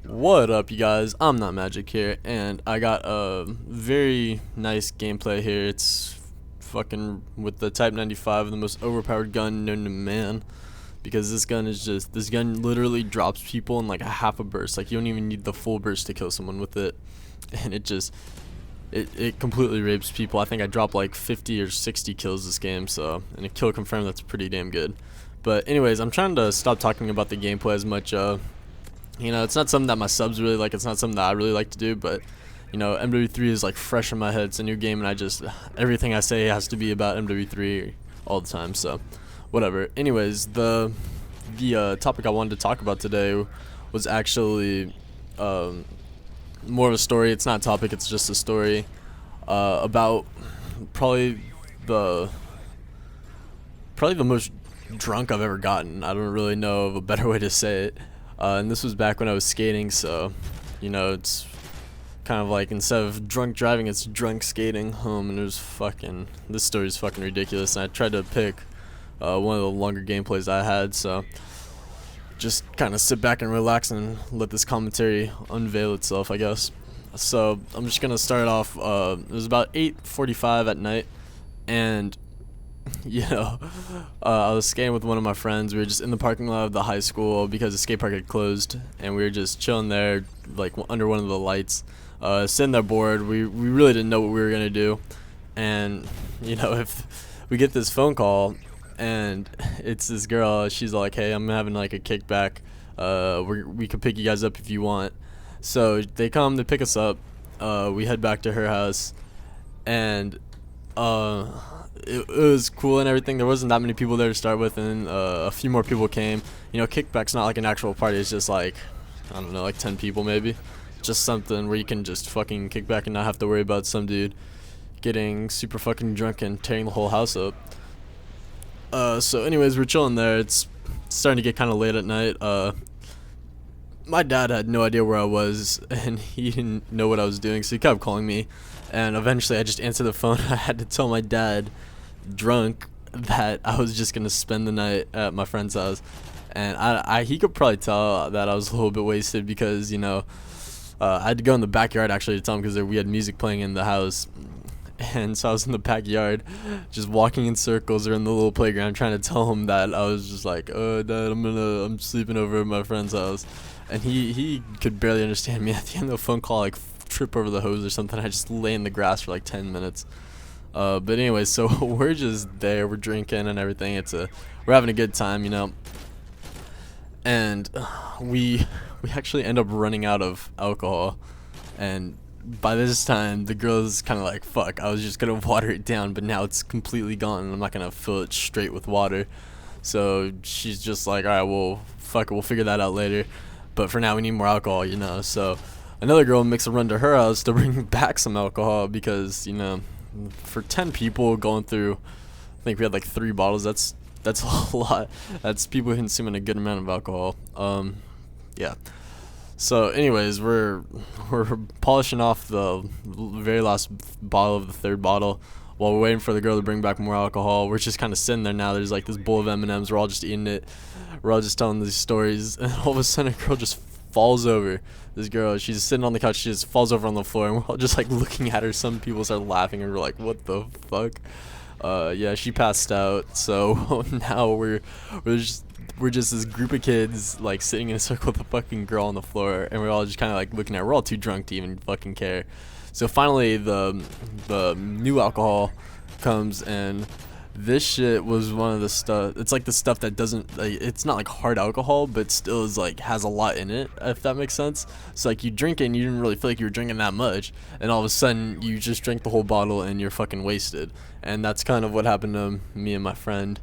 What up, you guys? ImNotMagic here, and I got a very nice gameplay here. It's fucking with the Type 95, the most overpowered gun known to man. Because this gun literally drops people in like a half a burst. Like, you don't even need the full burst to kill someone with it. And it completely rapes people. I think I dropped like 50 or 60 kills this game, so, and a kill confirmed, that's pretty damn good. But anyways, I'm trying to stop talking about the gameplay as much. It's not something that my subs really like. It's not something that I really like to do, but MW3 is like fresh in my head. It's a new game, and everything I say has to be about MW3 all the time. So, whatever. Anyways, the topic I wanted to talk about today was actually more of a story. It's not a topic. It's just a story about probably the most drunk I've ever gotten. I don't really know of a better way to say it. And this was back when I was skating, so, it's kind of like, instead of drunk driving, it's drunk skating home, and this story's fucking ridiculous, and I tried to pick one of the longer gameplays I had, so just kind of sit back and relax and let this commentary unveil itself, I guess. So, I'm just gonna start off, it was about 8:45 at night, and I was skating with one of my friends. We were just in the parking lot of the high school because the skate park had closed, and we were just chilling there, like under one of the lights, sitting there bored. We really didn't know what we were gonna do, and if we get this phone call, and it's this girl. She's like, "Hey, I'm having like a kickback. We could pick you guys up if you want." So they come to pick us up. We head back to her house, and it was cool and everything. There wasn't that many people there to start with, and a few more people came. Kickback's not like an actual party. It's just like, I don't know, like 10 people maybe. Just something where you can just fucking kick back and not have to worry about some dude getting super fucking drunk and tearing the whole house up. So anyways, we're chilling there. It's starting to get kind of late at night. My dad had no idea where I was, and he didn't know what I was doing, so he kept calling me. And eventually I just answered the phone. I had to tell my dad, drunk, that I was just gonna spend the night at my friend's house. And he could probably tell that I was a little bit wasted because, I had to go in the backyard actually to tell him, because we had music playing in the house. And so I was in the backyard just walking in circles or in the little playground trying to tell him that I was just like, "Oh, Dad, I'm sleeping over at my friend's house." And he could barely understand me. At the end of the phone call, like, trip over the hose or something. I just lay in the grass for like 10 minutes. But anyway, so we're just there, we're drinking and everything. We're having a good time, and we actually end up running out of alcohol. And by this time, the girl's kind of like, "Fuck, I was just gonna water it down, but now it's completely gone, and I'm not gonna fill it straight with water." So she's just like, "All right, well, fuck it, we'll figure that out later. But for now, we need more alcohol, So another girl makes a run to her house to bring back some alcohol because, for 10 people going through, I think we had like 3 bottles. That's a lot. That's people consuming a good amount of alcohol. Yeah. So anyways, we're polishing off the very last bottle of the 3rd bottle while we're waiting for the girl to bring back more alcohol. We're just kind of sitting there now. There's like this bowl of M&Ms. We're all just eating it. We're all just telling these stories, and all of a sudden a girl just falls over. This girl, she's sitting on the couch, she just falls over on the floor, and we're all just like looking at her. Some people start laughing, and we're like, "What the fuck?" Yeah, she passed out. So now we're just this group of kids like sitting in a circle with a fucking girl on the floor, and we're all just kind of like looking at her. We're all too drunk to even fucking care. So finally the new alcohol comes, and this shit was one of the stuff. It's like the stuff that doesn't, like, it's not like hard alcohol, but still is like has a lot in it, if that makes sense. So like, you drink it and you didn't really feel like you were drinking that much, and all of a sudden you just drank the whole bottle and you're fucking wasted. And that's kind of what happened to me and my friend.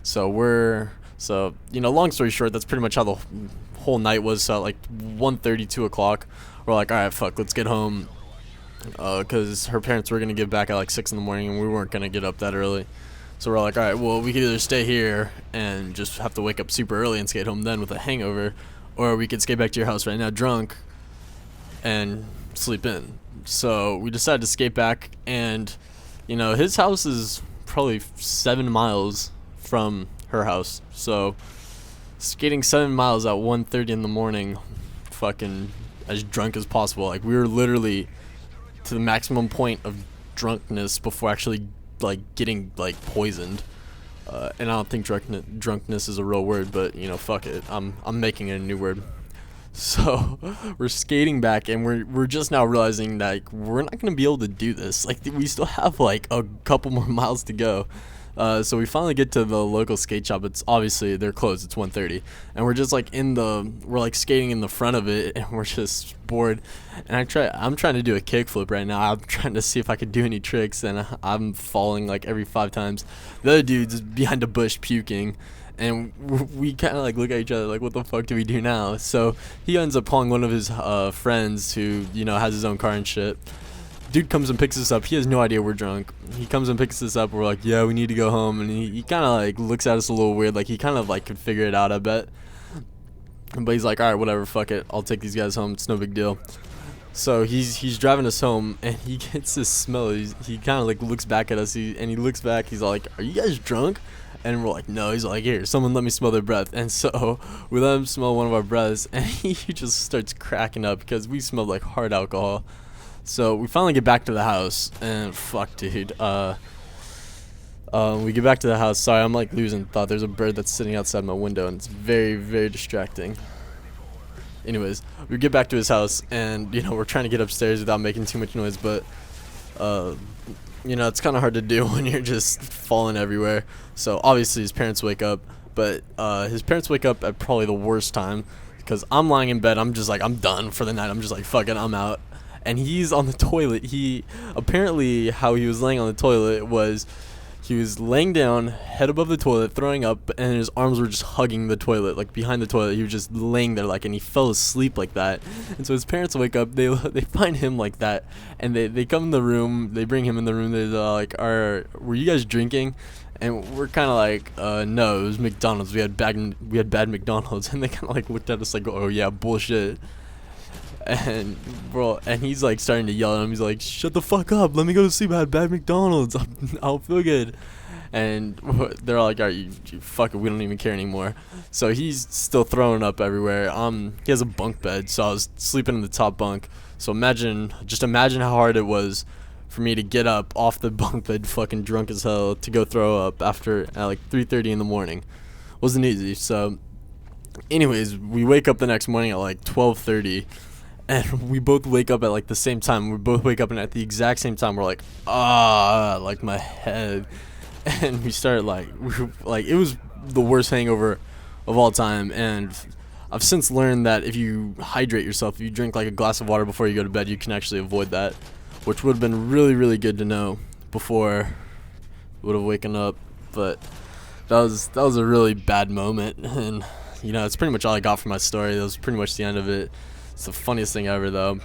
So long story short, that's pretty much how the whole night was. So at like 1:30, 2 o'clock, we're like, "All right, fuck, let's get home," because her parents were gonna get back at like 6 in the morning, and we weren't gonna get up that early. So we're like, "All right, well, we could either stay here and just have to wake up super early and skate home then with a hangover, or we could skate back to your house right now drunk and sleep in." So we decided to skate back, and his house is probably 7 miles from her house. So skating 7 miles at 1:30 in the morning fucking as drunk as possible. Like we were literally to the maximum point of drunkenness before actually like getting like poisoned. And I don't think drunkenness is a real word, but you know, fuck it. I'm making it a new word. So we're skating back, and we're just now realizing that like, we're not gonna be able to do this. Like we still have like a couple more miles to go. So we finally get to the local skate shop. It's obviously they're closed. It's 1:30, and we're just like we're like skating in the front of it, and we're just bored. And I'm trying to do a kickflip right now. I'm trying to see if I could do any tricks, and I'm falling like every 5 times. The other dude's behind a bush puking. And we kind of like look at each other like, what the fuck do we do now? So he ends up calling one of his friends who, you know, has his own car and shit. Dude comes and picks us up. He has no idea we're drunk. He comes and picks us up. We're like, yeah, we need to go home. And he kind of like looks at us a little weird. Like he kind of like could figure it out, I bet. But he's like, all right, whatever, fuck it. I'll take these guys home. It's no big deal. So he's driving us home, and he gets this smell. He kind of like looks back at us, and he looks back. He's like, are you guys drunk? And we're like, no. He's like, here, someone let me smell their breath. And so we let him smell one of our breaths, and he just starts cracking up because we smelled like hard alcohol. So we finally get back to the house, and fuck, dude. We get back to the house. Sorry, I'm like losing thought. There's a bird that's sitting outside my window, and it's very, very distracting. Anyways, we get back to his house, and you know, we're trying to get upstairs without making too much noise, but you know, it's kind of hard to do when you're just falling everywhere. So obviously his parents wake up, but his parents wake up at probably the worst time, because I'm lying in bed. I'm just like, I'm done for the night. I'm just like, fuck it, I'm out. And he's on the toilet. He apparently, how he was laying on the toilet was he was laying down, head above the toilet, throwing up, and his arms were just hugging the toilet, like behind the toilet. He was just laying there, like, and he fell asleep like that. And so his parents wake up, they find him like that, and they come in the room, they bring him in the room. They're like, were you guys drinking? And we're kind of like, no, it was McDonald's. We had bad McDonald's. And they kind of like looked at us like, oh yeah, bullshit. And bro, and he's like starting to yell at him. He's like, shut the fuck up, let me go to sleep. I had bad McDonald's. I'll feel good. And they're all like, all right, you fuck it, we don't even care anymore. So he's still throwing up everywhere. He has a bunk bed, so I was sleeping in the top bunk. So imagine how hard it was for me to get up off the bunk bed fucking drunk as hell to go throw up at like 3:30 in the morning. Wasn't easy. So anyways, we wake up the next morning at like 12:30, and we both wake up at like the same time. We both wake up, and at the exact same time we're like, like my head. And we started like it was the worst hangover of all time. And I've since learned that if you hydrate yourself, if you drink like a glass of water before you go to bed, you can actually avoid that, which would have been really, really good to know before would have waken up. But that was a really bad moment, and you know, it's pretty much all I got from my story. That was pretty much the end of it. It's the funniest thing ever, though.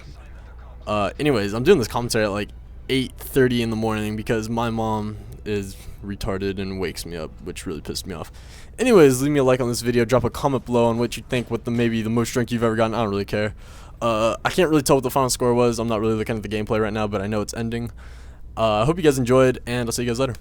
Anyways, I'm doing this commentary at like 8:30 in the morning because my mom is retarded and wakes me up, which really pissed me off. Anyways, leave me a like on this video, drop a comment below on what you think, what maybe the most drunk you've ever gotten. I don't really care. I can't really tell what the final score was. I'm not really looking at the gameplay right now, but I know it's ending. I hope you guys enjoyed, and I'll see you guys later.